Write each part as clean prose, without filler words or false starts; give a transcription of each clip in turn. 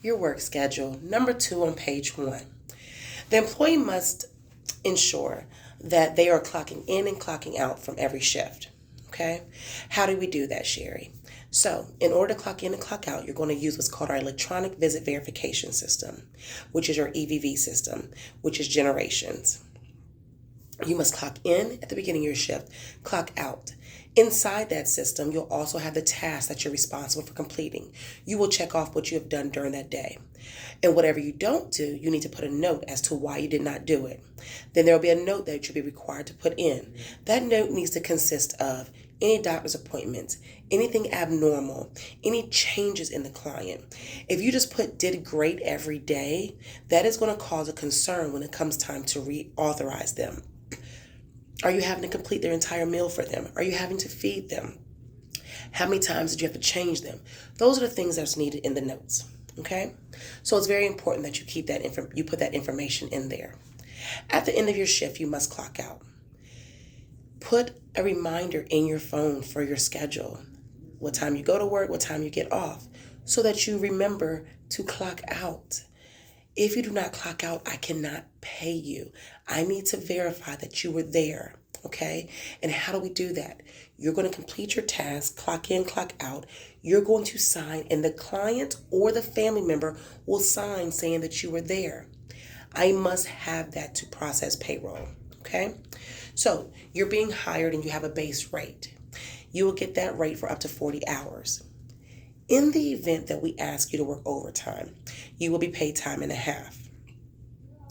Your work schedule. Number 2 on page 1. The employee must ensure that they are clocking in and clocking out from every shift. Okay? How do we do that, Sherry? So, in order to clock in and clock out, you're going to use what's called our electronic visit verification system, which is your EVV system, which is generations. You must clock in at the beginning of your shift, clock out. Inside that system, you'll also have the tasks that you're responsible for completing. You will check off what you have done during that day. And whatever you don't do, you need to put a note as to why you did not do it. Then there will be a note that you'll be required to put in. That note needs to consist of any doctor's appointments, anything abnormal, any changes in the client. If you just put did great every day, that is going to cause a concern when it comes time to reauthorize them. Are you having to complete their entire meal for them? Are you having to feed them? How many times did you have to change them? Those are the things that's needed in the notes. Okay? So it's very important that you keep that you put that information in there. At the end of your shift, you must clock out. Put a reminder in your phone for your schedule. What time you go to work, what time you get off, so that you remember to clock out. If you do not clock out, I cannot pay you. I need to verify that you were there, okay? And how do we do that? You're going to complete your task, clock in, clock out. You're going to sign, and the client or the family member will sign saying that you were there. I must have that to process payroll, okay? So you're being hired and you have a base rate. You will get that rate for up to 40 hours. In the event that we ask you to work overtime, you will be paid time and a half.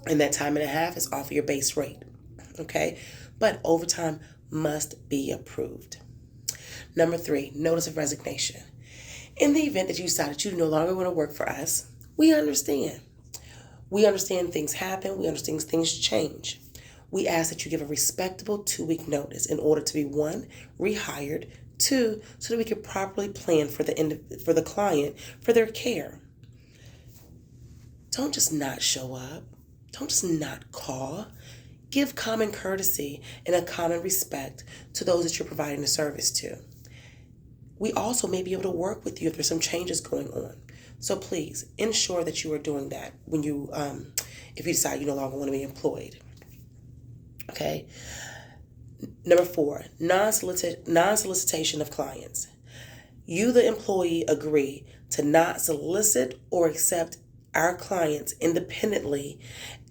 And that time and a half is off of your base rate. Okay? But overtime must be approved. Number 3, notice of resignation. In the event that you decide that you no longer want to work for us, we understand. We understand things happen. We understand things change. We ask that you give a respectable 2-week notice in order to be 1, rehired, 2, so that we can properly plan for the client for their care. Don't just not show up. Don't just not call. Give common courtesy and a common respect to those that you're providing the service to. We also may be able to work with you if there's some changes going on. So please ensure that you are doing that when you, if you decide you no longer want to be employed. Okay. Number 4, non-solicitation of clients. You, the employee, agree to not solicit or accept our clients independently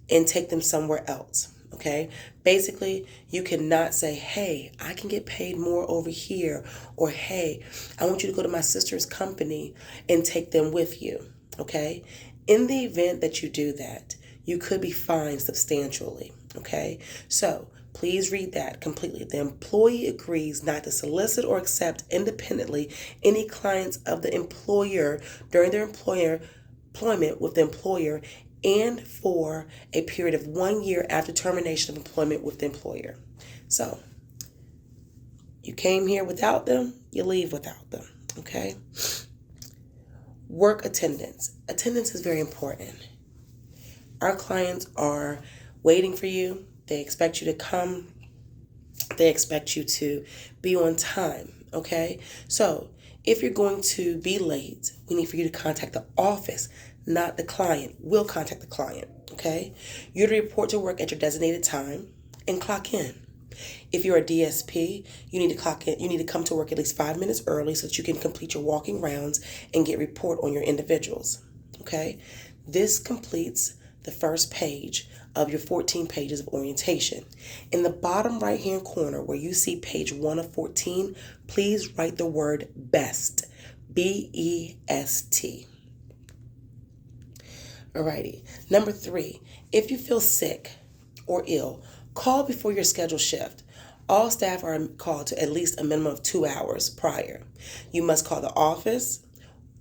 and take them somewhere else. Okay? Basically, you cannot say, hey, I can get paid more over here, or hey, I want you to go to my sister's company and take them with you. Okay? In the event that you do that, you could be fined substantially. Okay? So, please read that completely. The employee agrees not to solicit or accept independently any clients of the employer during their employment with the employer and for a period of 1 year after termination of employment with the employer. So, you came here without them, you leave without them, okay? Work attendance. Attendance is very important. Our clients are waiting for you. They expect you to come. They expect you to be on time, okay? So, if you're going to be late, we need for you to contact the office, not the client. We'll contact the client, okay? You're to report to work at your designated time and clock in. If you're a DSP, you need to clock in. You need to come to work at least 5 minutes early so that you can complete your walking rounds and get report on your individuals, okay? This completes the first page of your 14 pages of orientation. In the bottom right-hand corner where you see page 1 of 14, please write the word BEST, B-E-S-T. Alrighty. Number 3, if you feel sick or ill, call before your scheduled shift. All staff are called to at least a minimum of 2 hours prior. You must call the office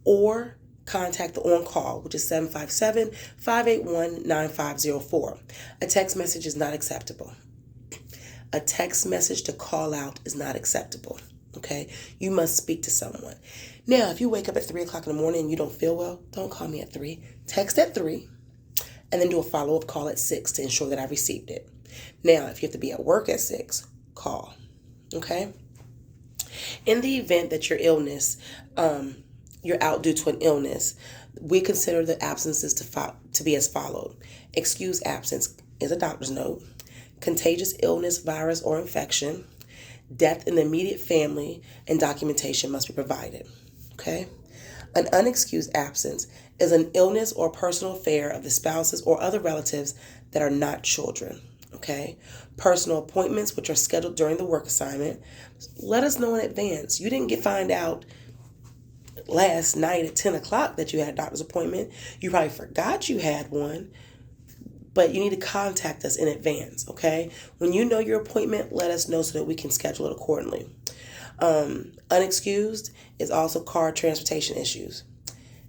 or contact the on-call, which is 757-581-9504. A text message is not acceptable. A text message to call out is not acceptable. Okay? You must speak to someone. Now, if you wake up at 3 o'clock in the morning and you don't feel well, don't call me at 3. Text at 3 and then do a follow-up call at 6 to ensure that I received it. Now, if you have to be at work at 6, call. Okay? In the event that your illness, you're out due to an illness, We consider the absences to be as followed. Excused absence is a doctor's note. Contagious illness, virus, or infection. Death in the immediate family, and documentation must be provided. Okay? An unexcused absence is an illness or personal affair of the spouses or other relatives that are not children. Okay? Personal appointments, which are scheduled during the work assignment, let us know in advance. You didn't find out last night at 10 o'clock that you had a doctor's appointment. You probably forgot you had one, but you need to contact us in advance, okay? When you know your appointment, let us know so that we can schedule it accordingly. Unexcused is also car transportation issues.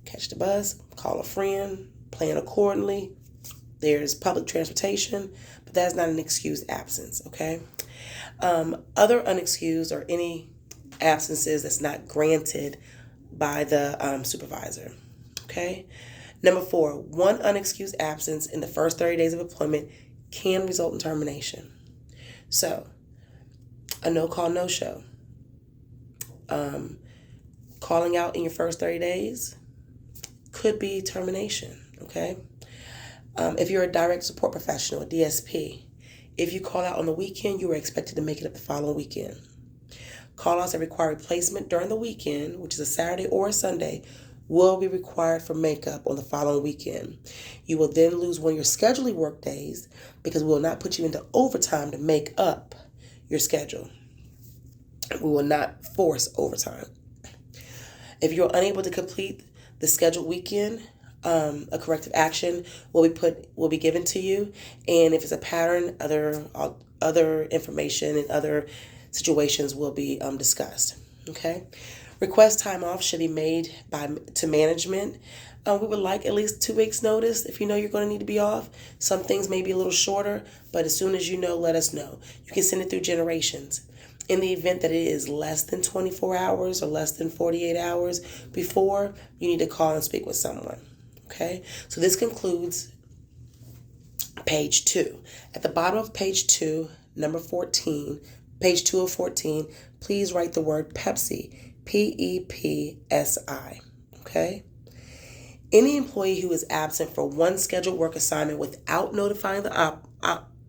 Catch the bus, call a friend, plan accordingly. There's public transportation, but that's not an excused absence, okay? Other unexcused are any absences that's not granted by the supervisor, okay? Number 4, one unexcused absence in the first 30 days of employment can result in termination. So, a no-call, no-show. Calling out in your first 30 days could be termination, okay? If you're a direct support professional, a DSP, if you call out on the weekend, you are expected to make it up the following weekend. Call-outs that require replacement during the weekend, which is a Saturday or a Sunday, will be required for makeup on the following weekend. You will then lose one of your scheduling work days because we will not put you into overtime to make up your schedule. We will not force overtime. If you're unable to complete the scheduled weekend, a corrective action will be given to you, and if it's a pattern, other information and other situations will be discussed. Okay, request time off should be made to management. We would like at least 2 weeks notice if you know you're going to need to be off. Some things may be a little shorter, but as soon as you know, let us know. You can send it through generations. In the event that it is less than 24 hours or less than 48 hours before, you need to call and speak with someone. Okay, so this concludes page 2. At the bottom of page 2, number 14, page 2 of 14, please write the word Pepsi, P-E-P-S-I, okay? Any employee who is absent for one scheduled work assignment without notifying the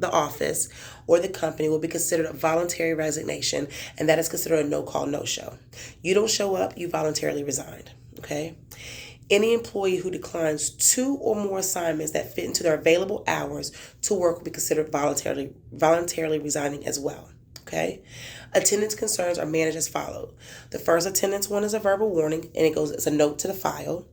office or the company will be considered a voluntary resignation, and that is considered a no-call, no-show. You don't show up, you voluntarily resigned, okay? Any employee who declines 2 or more assignments that fit into their available hours to work will be considered voluntarily resigning as well. Okay? Attendance concerns are managed as follows. The first attendance one is a verbal warning, and it's a note to the file.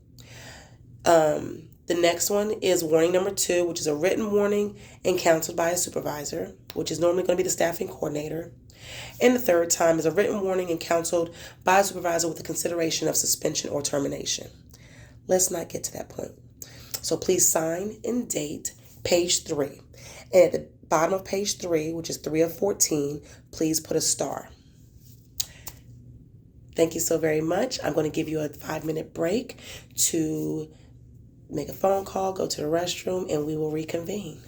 The next one is warning number 2, which is a written warning and counseled by a supervisor, which is normally going to be the staffing coordinator. And the third time is a written warning and counseled by a supervisor with the consideration of suspension or termination. Let's not get to that point. So please sign and date page 3. And at the bottom of page 3, which is 3 of 14, please put a star. Thank you so very much. I'm going to give you a 5-minute break to make a phone call, go to the restroom, and we will reconvene.